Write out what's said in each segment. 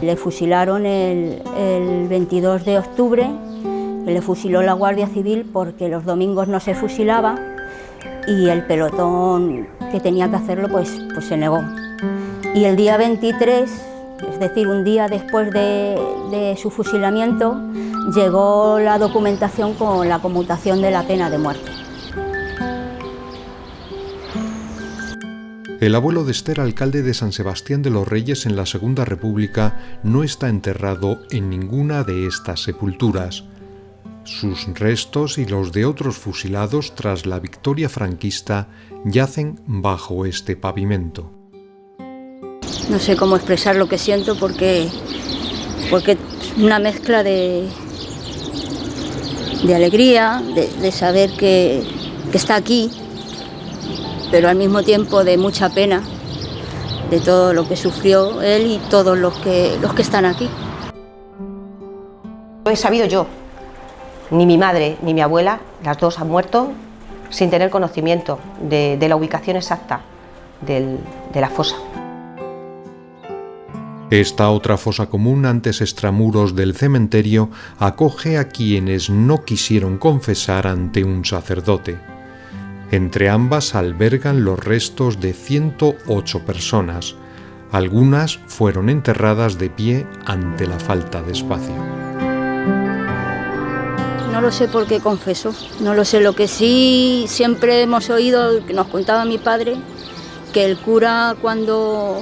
Le fusilaron el 22 de octubre, le fusiló la Guardia Civil porque los domingos no se fusilaba y el pelotón que tenía que hacerlo pues se negó. Y el día 23, es decir, un día después de su fusilamiento, llegó la documentación con la conmutación de la pena de muerte. El abuelo de Esther, alcalde de San Sebastián de los Reyes en la Segunda República, no está enterrado en ninguna de estas sepulturas. Sus restos y los de otros fusilados tras la victoria franquista yacen bajo este pavimento. No sé cómo expresar lo que siento porque es una mezcla de alegría, de saber que está aquí, pero al mismo tiempo de mucha pena de todo lo que sufrió él y todos los que están aquí. Lo he sabido yo, ni mi madre ni mi abuela, las dos han muerto sin tener conocimiento de la ubicación exacta de la fosa. Esta otra fosa común, antes extramuros del cementerio, acoge a quienes no quisieron confesar ante un sacerdote. Entre ambas albergan los restos de 108 personas. Algunas fueron enterradas de pie ante la falta de espacio. No lo sé por qué confesó, no lo sé. Lo que sí siempre hemos oído, que nos contaba mi padre, que el cura cuando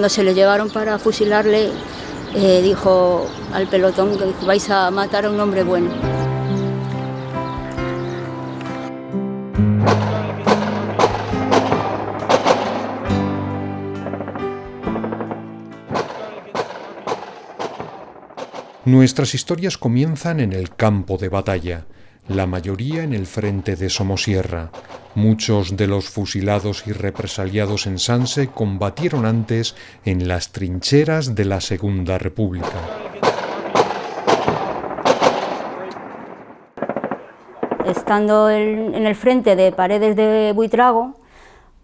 se le llevaron para fusilarle, dijo al pelotón que vais a matar a un hombre bueno. Nuestras historias comienzan en el campo de batalla, la mayoría en el frente de Somosierra. Muchos de los fusilados y represaliados en Sanse combatieron antes en las trincheras de la Segunda República. Estando en el frente de Paredes de Buitrago,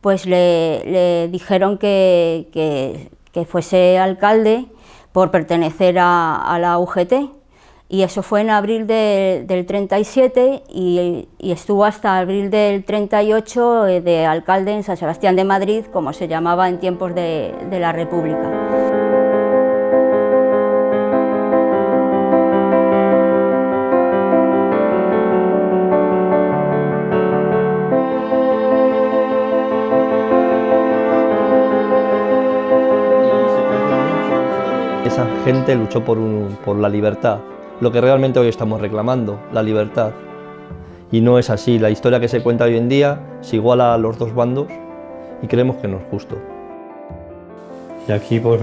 pues le dijeron que fuese alcalde por pertenecer a la UGT, y eso fue en abril del 37 y estuvo hasta abril del 38 de alcalde en San Sebastián de Madrid, como se llamaba en tiempos de la República. Esa gente luchó por la libertad, lo que realmente hoy estamos reclamando, la libertad. Y no es así, la historia que se cuenta hoy en día se iguala a los dos bandos y creemos que no es justo. Y aquí pues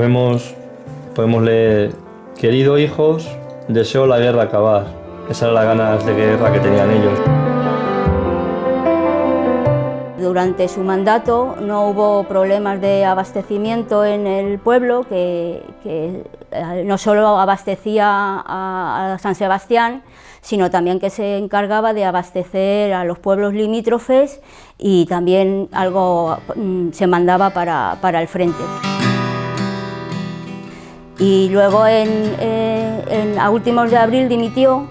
podemos leer: querido hijos, deseo la guerra acabar. Esas eran las ganas de guerra que tenían ellos. Durante su mandato no hubo problemas de abastecimiento en el pueblo, que no solo abastecía a San Sebastián, sino también que se encargaba de abastecer a los pueblos limítrofes, y también algo se mandaba para el frente. Y luego a últimos de abril dimitió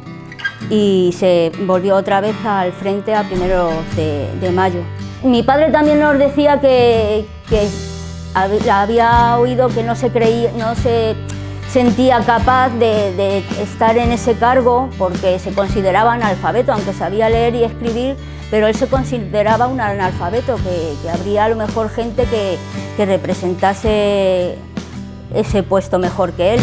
y se volvió otra vez al frente a primeros de mayo. Mi padre también nos decía que había oído que no se sentía capaz de estar en ese cargo porque se consideraba analfabeto, aunque sabía leer y escribir, pero él se consideraba un analfabeto, que habría a lo mejor gente que representase ese puesto mejor que él.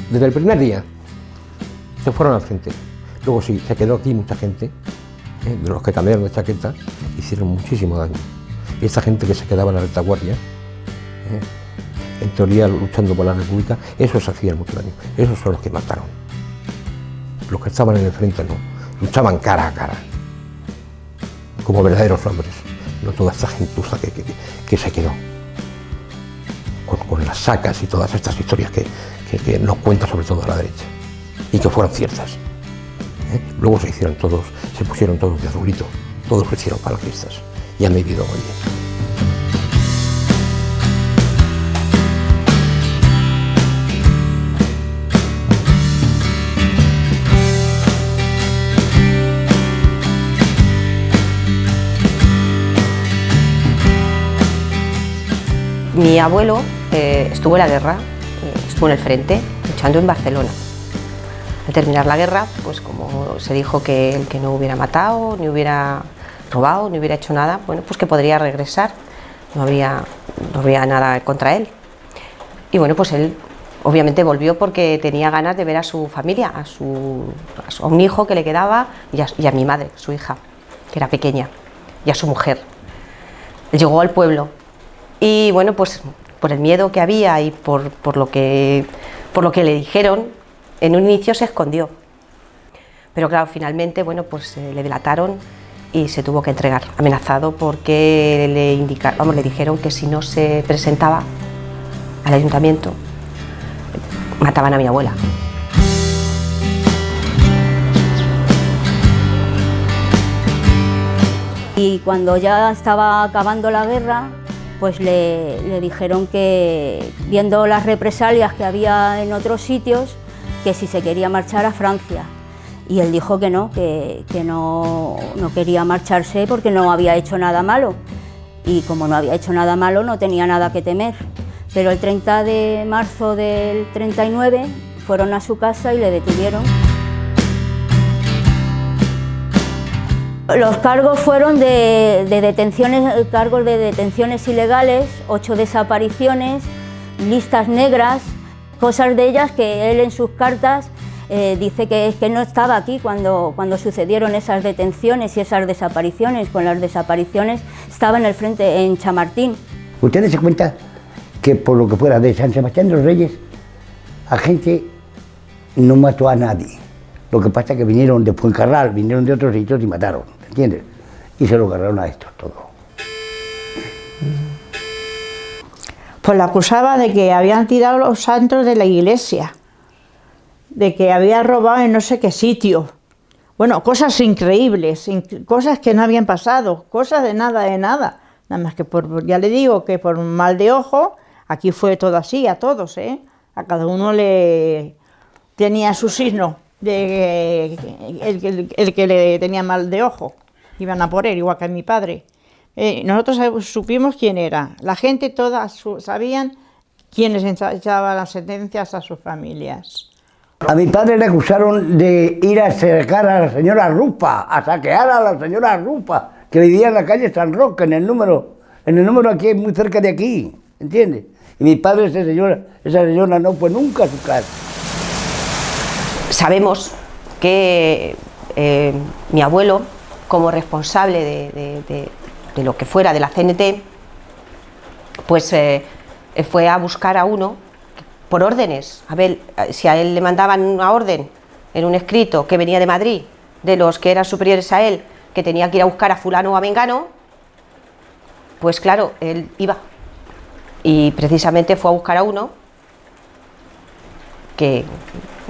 Desde el primer día se fueron al frente. Luego sí, se quedó aquí mucha gente, de los que cambiaron de chaqueta, hicieron muchísimo daño. Y esta gente que se quedaba en la retaguardia, en teoría luchando por la República, esos hacían mucho daño. Esos son los que mataron. Los que estaban en el frente no, luchaban cara a cara, como verdaderos hombres. No toda esta gentuza que se quedó con las sacas y todas estas historias que nos cuenta sobre todo la derecha, y que fueron ciertas. Luego se pusieron todos de azulito, todos lo hicieron para las fiestas y han vivido muy bien. Mi abuelo estuvo en la guerra, estuvo en el frente, luchando en Barcelona. Al terminar la guerra, pues como se dijo que el que no hubiera matado, ni hubiera robado, ni hubiera hecho nada, bueno, pues que podría regresar, no habría nada contra él. Y bueno, pues él obviamente volvió porque tenía ganas de ver a su familia, a un hijo que le quedaba y a mi madre, su hija, que era pequeña, y a su mujer. Él llegó al pueblo. Y bueno, pues por el miedo que había y por lo que le dijeron, en un inicio se escondió. Pero claro, finalmente, bueno, pues le delataron y se tuvo que entregar, amenazado porque le dijeron que si no se presentaba al ayuntamiento, mataban a mi abuela. Y cuando ya estaba acabando la guerra, pues le dijeron que, viendo las represalias que había en otros sitios, que si se quería marchar a Francia. Y él dijo que no quería marcharse porque no había hecho nada malo. Y como no había hecho nada malo, no tenía nada que temer. Pero el 30 de marzo del 39 fueron a su casa y le detuvieron. Los cargos fueron cargos de detenciones ilegales, 8 desapariciones, listas negras, cosas de ellas que él en sus cartas dice que no estaba aquí cuando sucedieron esas detenciones y esas desapariciones. Con las desapariciones estaba en el frente, en Chamartín. Ustedes se cuenta que por lo que fuera de San Sebastián de los Reyes, la gente no mató a nadie. Lo que pasa es que vinieron de Fuencarral, vinieron de otros sitios y mataron, ¿entiendes? Y se lo agarraron a estos todos. Pues la acusaba de que habían tirado los santos de la iglesia, de que había robado en no sé qué sitio. Bueno, cosas increíbles, cosas que no habían pasado, cosas de nada. Nada más que ya le digo que por mal de ojo, aquí fue todo así, a todos, ¿eh? A cada uno le tenía su signo. El que le tenía mal de ojo, iban a por él, igual que a mi padre. Nosotros supimos quién era, la gente toda sabían quiénes echaban las sentencias a sus familias. A mi padre le acusaron de ir a sacar a la señora Rupa, a saquear a la señora Rupa, que vivía en la calle San Roque, en el número aquí, muy cerca de aquí, ¿entiendes? Y mi padre, esa señora no fue nunca a su casa. Sabemos que mi abuelo, como responsable de lo que fuera de la CNT, pues fue a buscar a uno por órdenes. A ver, si a él le mandaban una orden en un escrito que venía de Madrid, de los que eran superiores a él, que tenía que ir a buscar a fulano o a mengano, pues claro, él iba. Y precisamente fue a buscar a uno que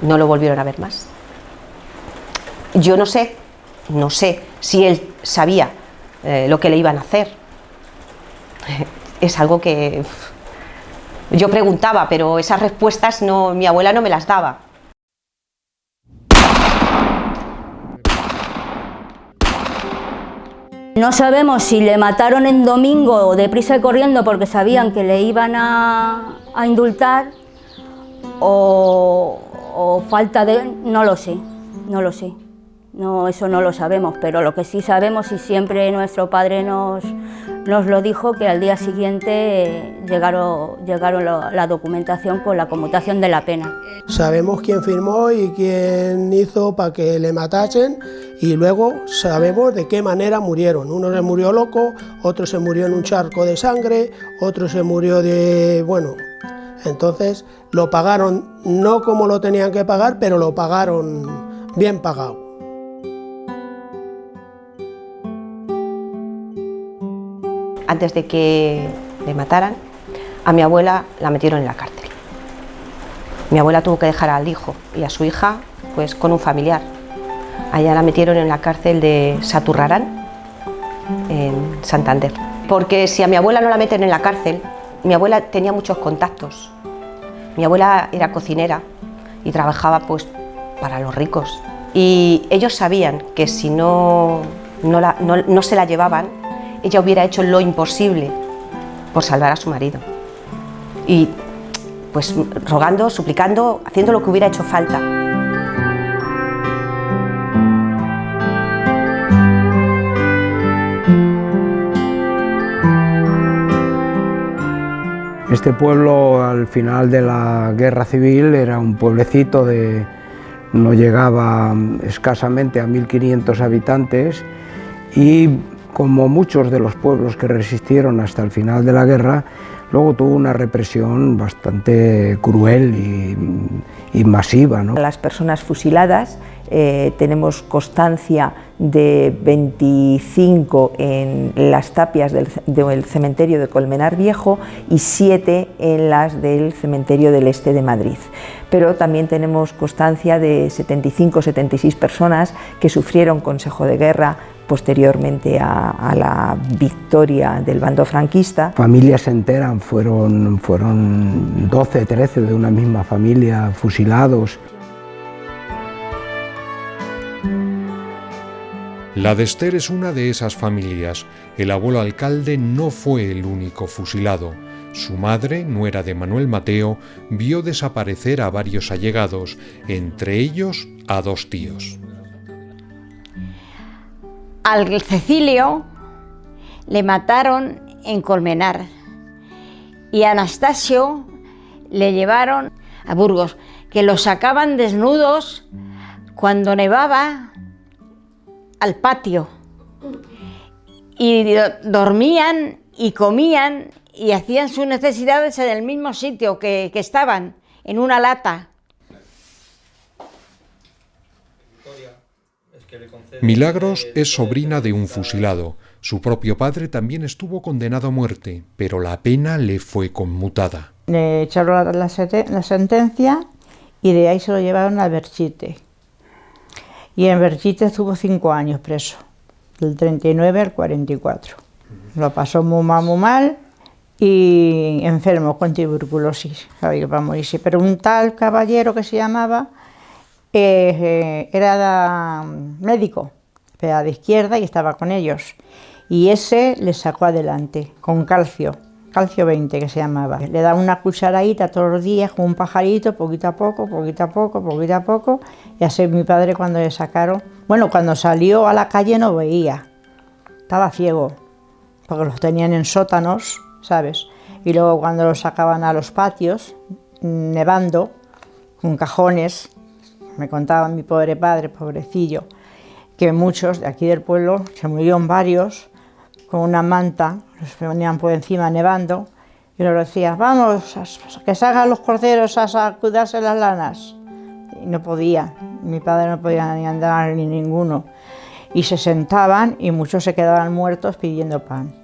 no lo volvieron a ver más. Yo no sé si él sabía lo que le iban a hacer. Es algo que yo preguntaba, pero esas respuestas mi abuela no me las daba. No sabemos si le mataron en domingo deprisa y corriendo porque sabían que le iban a indultar o falta de... no lo sé. No, eso no lo sabemos, pero lo que sí sabemos, y siempre nuestro padre nos lo dijo, que al día siguiente llegaron la documentación con la conmutación de la pena. Sabemos quién firmó y quién hizo para que le matasen, y luego sabemos de qué manera murieron. Uno se murió loco, otro se murió en un charco de sangre, otro se murió de... bueno, entonces lo pagaron no como lo tenían que pagar, pero lo pagaron bien pagado. Antes de que le mataran, a mi abuela la metieron en la cárcel. Mi abuela tuvo que dejar al hijo y a su hija pues con un familiar. Allá la metieron en la cárcel de Saturrarán, en Santander. Porque si a mi abuela no la meten en la cárcel, mi abuela tenía muchos contactos. Mi abuela era cocinera y trabajaba pues para los ricos. Y ellos sabían que si no se la llevaban, ella hubiera hecho lo imposible por salvar a su marido. Y pues rogando, suplicando, haciendo lo que hubiera hecho falta. Este pueblo al final de la guerra civil era un pueblecito de, no llegaba escasamente a 1500 habitantes y como muchos de los pueblos que resistieron hasta el final de la guerra, luego tuvo una represión bastante cruel y masiva, ¿no? Las personas fusiladas, tenemos constancia de 25 en las tapias del cementerio de Colmenar Viejo y 7 en las del cementerio del Este de Madrid. Pero también tenemos constancia de 75-76 personas que sufrieron consejo de guerra posteriormente a la victoria del bando franquista. Familias enteras, fueron 12, 13 de una misma familia fusilados. La de Ester es una de esas familias. El abuelo alcalde no fue el único fusilado. Su madre, nuera de Manuel Mateo, vio desaparecer a varios allegados, entre ellos a 2 tíos. Al Cecilio le mataron en Colmenar y a Anastasio le llevaron a Burgos, que los sacaban desnudos cuando nevaba al patio y dormían y comían y hacían sus necesidades en el mismo sitio que estaban, en una lata. Milagros es sobrina de un fusilado. Su propio padre también estuvo condenado a muerte, pero la pena le fue conmutada. Le echaron la sentencia y de ahí se lo llevaron a Belchite. Y en Belchite estuvo 5 años preso, del 39 al 44. Lo pasó muy mal y enfermo con tuberculosis, sabía que va a morirse. Pero un tal caballero que se llamaba, era médico, era de izquierda y estaba con ellos. Y ese le sacó adelante, con calcio 20 que se llamaba. Le daba una cucharadita todos los días con un pajarito, poquito a poco, y así mi padre cuando le sacaron, bueno, cuando salió a la calle no veía, estaba ciego, porque los tenían en sótanos, ¿sabes? Y luego cuando los sacaban a los patios, nevando, con cajones, me contaba mi pobre padre, pobrecillo, que muchos de aquí del pueblo, se murieron varios, con una manta, los ponían por encima nevando, y nos decían, vamos, que salgan los corderos a sacudarse las lanas. Y no podía, mi padre no podía ni andar ni ninguno. Y se sentaban y muchos se quedaban muertos pidiendo pan.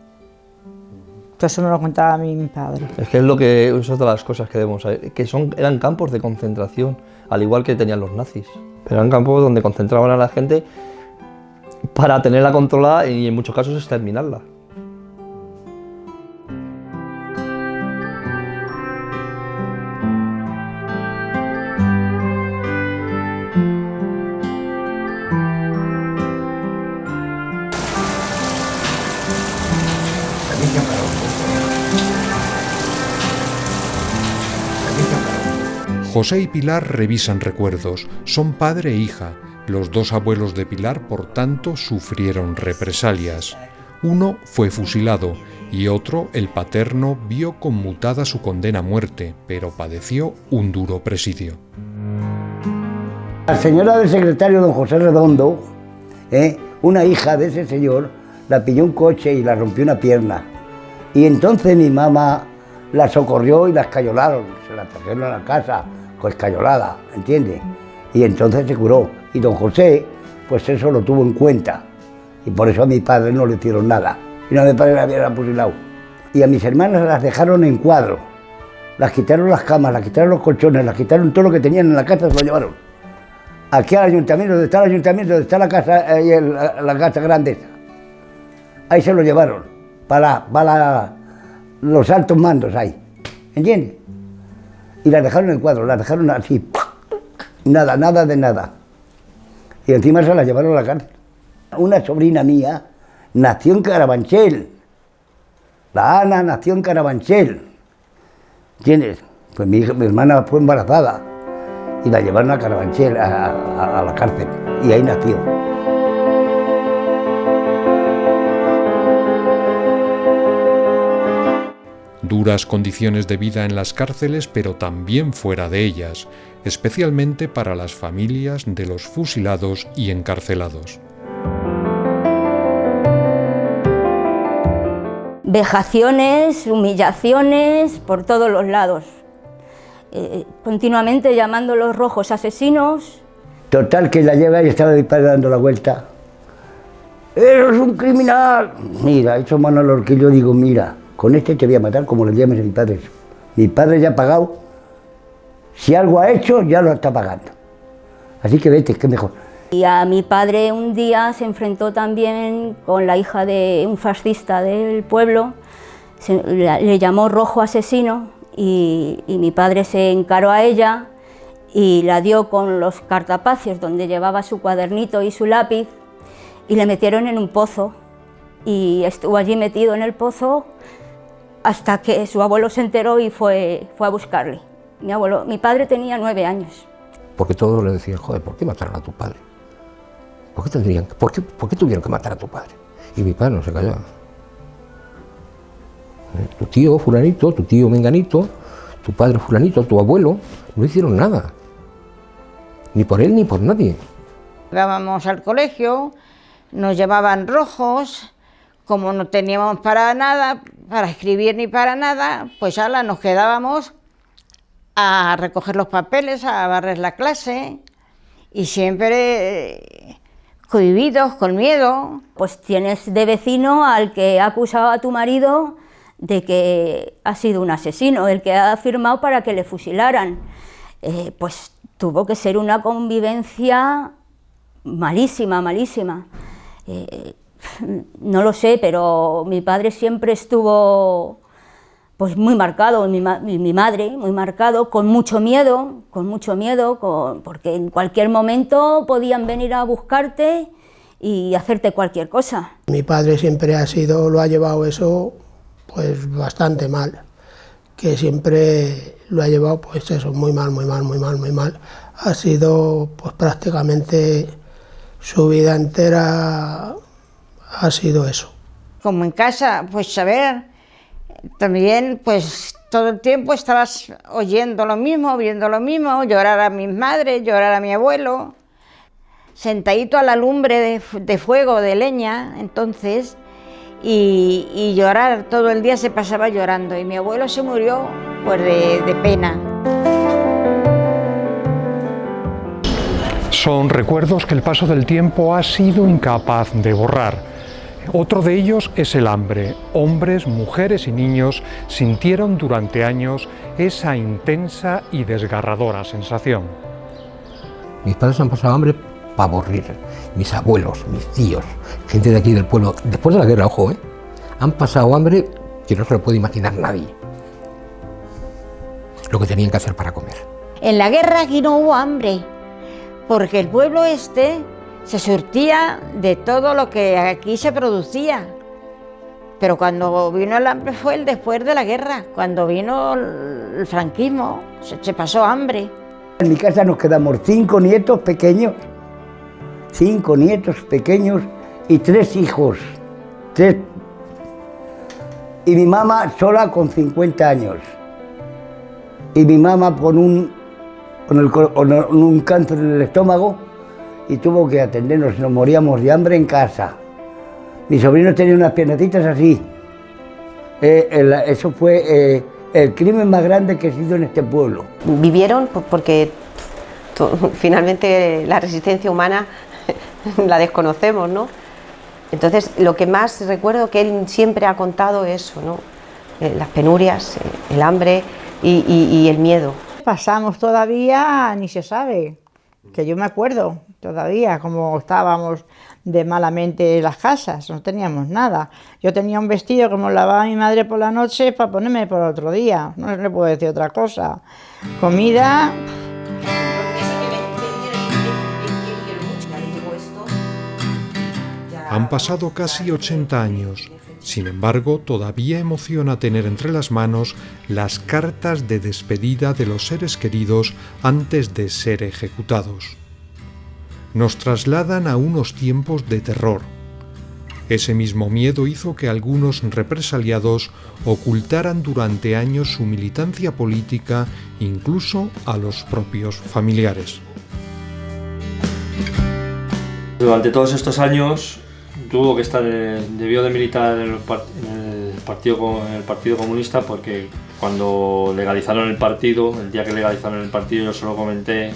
Eso me lo contaba a mí mi padre. Es que es otra de las cosas que debemos saber, que eran campos de concentración, al igual que tenían los nazis. Pero eran campos donde concentraban a la gente para tenerla controlada y en muchos casos exterminarla. José y Pilar revisan recuerdos. Son padre e hija. Los 2 abuelos de Pilar, por tanto, sufrieron represalias. Uno fue fusilado y otro, el paterno, vio conmutada su condena a muerte, pero padeció un duro presidio. La señora del secretario don José Redondo, una hija de ese señor, la pilló un coche y la rompió una pierna. Y entonces mi mamá la socorrió y la escayolaron, se la trajeron a la casa, pues escayolada, ¿entiendes? Y entonces se curó. Y don José, pues eso lo tuvo en cuenta. Y por eso a mi padre no le hicieron nada. Y no a mi padre la habían fusilado. Y a mis hermanas las dejaron en cuadro. Las quitaron las camas, las quitaron los colchones, las quitaron todo lo que tenían en la casa, se lo llevaron. aquí al ayuntamiento, donde está el ayuntamiento, donde está la casa, la casa grande esa. Ahí se lo llevaron, para los altos mandos ahí, ¿entiendes? Y la dejaron en cuadro, la dejaron así, nada de nada. Y encima se la llevaron a la cárcel. Una sobrina mía nació en Carabanchel, la Ana nació en Carabanchel, ¿entiendes? Pues mi hermana fue embarazada y la llevaron a Carabanchel, a la cárcel, y ahí nació. Duras condiciones de vida en las cárceles, pero también fuera de ellas, especialmente para las familias de los fusilados y encarcelados. Vejaciones, humillaciones por todos los lados. Continuamente llamando a los rojos asesinos. Total, que la lleva y estaba mi padre dando la vuelta. ¡Eres un criminal! Mira, eso Manolo, que yo digo, mira, con este te voy a matar como le llames a mi padre. Mi padre ya ha pagado. Si algo ha hecho, ya lo está pagando. Así que vete, que mejor. Y a mi padre un día se enfrentó también con la hija de un fascista del pueblo, le llamó rojo asesino y mi padre se encaró a ella y la dio con los cartapacios donde llevaba su cuadernito y su lápiz y le metieron en un pozo y estuvo allí metido en el pozo hasta que su abuelo se enteró y fue a buscarle. Mi padre tenía 9 años. Porque todos le decían, joder, ¿por qué mataron a tu padre? ¿Por qué tuvieron que matar a tu padre? Y mi padre no se callaba. Tu tío fulanito, tu tío menganito, tu padre fulanito, tu abuelo, no hicieron nada. Ni por él ni por nadie. Llegábamos al colegio, nos llevaban rojos, como no teníamos para nada, para escribir ni para nada, pues ala, nos quedábamos a recoger los papeles, a barrer la clase y siempre cohibidos, con miedo. Pues tienes de vecino al que ha acusado a tu marido de que ha sido un asesino, el que ha firmado para que le fusilaran. Pues tuvo que ser una convivencia malísima, malísima. No lo sé, pero mi padre siempre estuvo pues muy marcado, y mi madre muy marcado, con mucho miedo, porque en cualquier momento podían venir a buscarte y hacerte cualquier cosa. Mi padre siempre lo ha llevado eso pues bastante mal, que siempre lo ha llevado pues eso, muy mal. Ha sido pues prácticamente su vida entera ha sido eso. Como en casa, pues a ver, también pues todo el tiempo estabas oyendo lo mismo, viendo lo mismo, llorar a mi madre, llorar a mi abuelo, sentadito a la lumbre de fuego, de leña, entonces, y llorar, todo el día se pasaba llorando, y mi abuelo se murió pues de pena. Son recuerdos que el paso del tiempo ha sido incapaz de borrar. Otro de ellos es el hambre. Hombres, mujeres y niños sintieron durante años esa intensa y desgarradora sensación. Mis padres han pasado hambre para morir. Mis abuelos, mis tíos, gente de aquí del pueblo, después de la guerra, ojo, han pasado hambre que no se lo puede imaginar nadie. Lo que tenían que hacer para comer. En la guerra aquí no hubo hambre, porque el pueblo se surtía de todo lo que aquí se producía. Pero cuando vino el hambre fue después de la guerra, cuando vino el franquismo, se pasó hambre. En mi casa nos quedamos 5 nietos pequeños, 5 nietos pequeños y 3 hijos. 3. Y mi mamá sola con 50 años. Y mi mamá con un cáncer en el estómago, y tuvo que atendernos, nos moríamos de hambre en casa. Mi sobrino tenía unas piernecitas así. Eso fue el crimen más grande que ha sido en este pueblo. Vivieron porque finalmente la resistencia humana la desconocemos, ¿no? Entonces, lo que más recuerdo que él siempre ha contado es eso, ¿no? Las penurias, el hambre y el miedo. Pasamos todavía, ni se sabe. que yo me acuerdo todavía cómo estábamos de malamente las casas, no teníamos nada. Yo tenía un vestido que me lavaba mi madre por la noche para ponerme por otro día, no le puedo decir otra cosa. Comida... Han pasado casi 80 años. Sin embargo, todavía emociona tener entre las manos las cartas de despedida de los seres queridos antes de ser ejecutados. Nos trasladan a unos tiempos de terror. Ese mismo miedo hizo que algunos represaliados ocultaran durante años su militancia política, incluso a los propios familiares. Durante todos estos años tuvo que estar, debió de militar en el Partido Comunista, porque cuando legalizaron el partido, el día que legalizaron el partido, yo se lo comenté.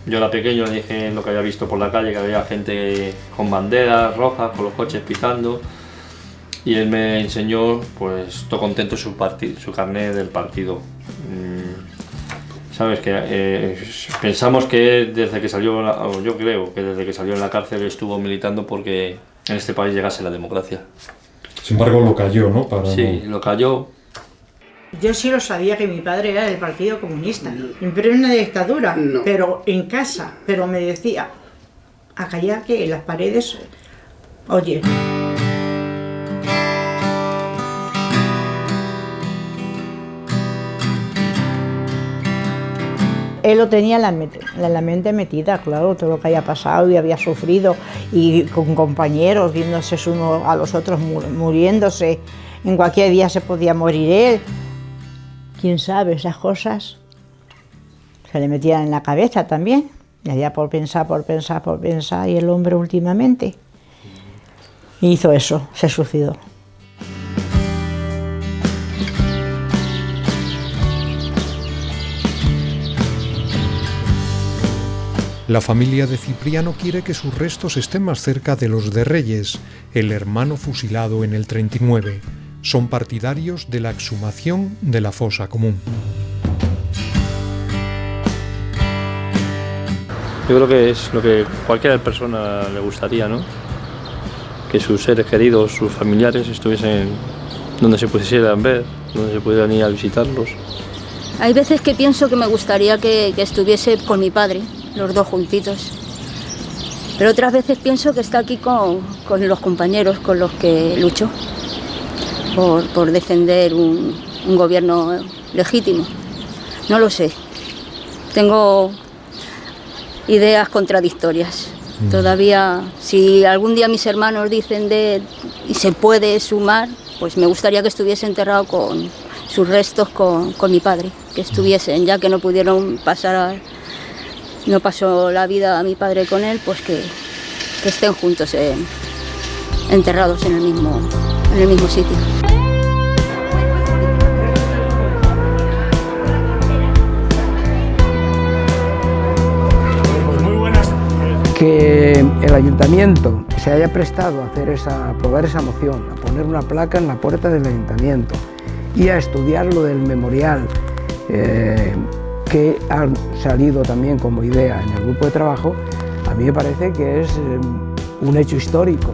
Yo era pequeño, le dije lo que había visto por la calle, que había gente con banderas rojas, con los coches pitando, y él me enseñó, pues, todo contento su carnet del partido. Sabes que pensamos que desde que salió, o yo creo que desde que salió en la cárcel estuvo militando porque en este país llegase la democracia. Sin embargo, lo cayó, ¿no? Sí, lo cayó. Yo sí lo sabía que mi padre era del Partido Comunista, pero en una dictadura, pero en casa, pero me decía, a callar que en las paredes, oye. Él lo tenía en la mente metida, claro, todo lo que había pasado y había sufrido, y con compañeros viéndose unos a los otros muriéndose, en cualquier día se podía morir él. Quién sabe, esas cosas se le metían en la cabeza también, y allá por pensar, y el hombre últimamente hizo eso, se suicidó. La familia de Cipriano quiere que sus restos estén más cerca de los de Reyes, el hermano fusilado en el 39. Son partidarios de la exhumación de la fosa común. Yo creo que es lo que cualquier persona le gustaría, ¿no? Que sus seres queridos, sus familiares estuviesen donde se pudieran ver, donde se pudieran ir a visitarlos. Hay veces que pienso que me gustaría que estuviese con mi padre, los dos juntitos. Pero otras veces pienso que está aquí con los compañeros con los que luchó por defender un gobierno legítimo. No lo sé. Tengo ideas contradictorias. Todavía, si algún día mis hermanos dicen y se puede sumar, pues me gustaría que estuviese enterrado con sus restos con mi padre, que estuviesen, ya que no pudieron no pasó la vida a mi padre con él, pues que estén juntos, enterrados en el mismo sitio. Que el ayuntamiento se haya prestado a aprobar esa moción, a poner una placa en la puerta del ayuntamiento y a estudiar lo del memorial, que han salido también como idea en el grupo de trabajo, a mí me parece que es un hecho histórico.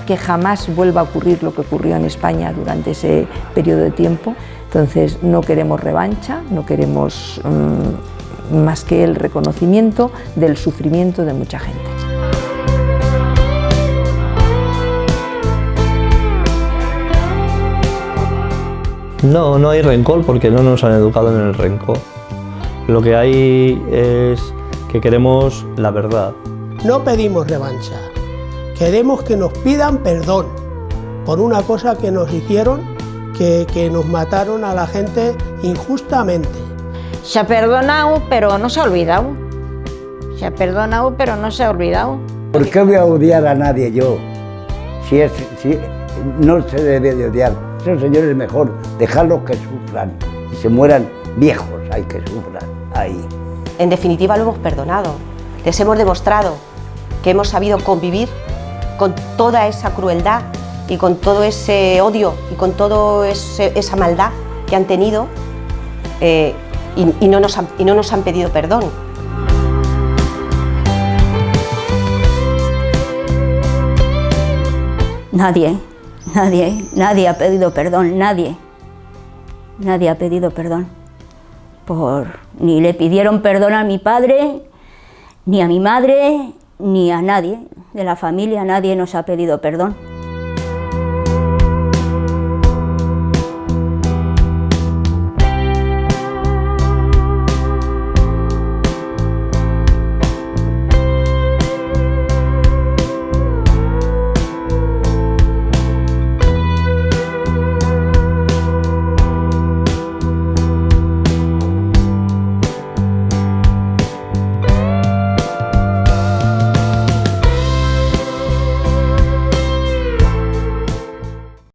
Que jamás vuelva a ocurrir lo que ocurrió en España durante ese periodo de tiempo. Entonces no queremos revancha, no queremos más que el reconocimiento del sufrimiento de mucha gente. No hay rencor porque no nos han educado en el rencor. Lo que hay es que queremos la verdad. No pedimos revancha, queremos que nos pidan perdón por una cosa que nos hicieron, que nos mataron a la gente injustamente. Se ha perdonado, pero no se ha olvidado. Se ha perdonado, pero no se ha olvidado. ¿Por qué voy a odiar a nadie yo? Si no se debe de odiar. Esos señores es mejor dejarlos que sufran y se mueran viejos, hay que sufran ahí. En definitiva lo hemos perdonado, les hemos demostrado que hemos sabido convivir con toda esa crueldad y con todo ese odio y con toda esa maldad que han tenido y no nos han pedido perdón. Nadie ha pedido perdón, nadie ha pedido perdón. Ni le pidieron perdón a mi padre, ni a mi madre, ni a nadie de la familia, nadie nos ha pedido perdón.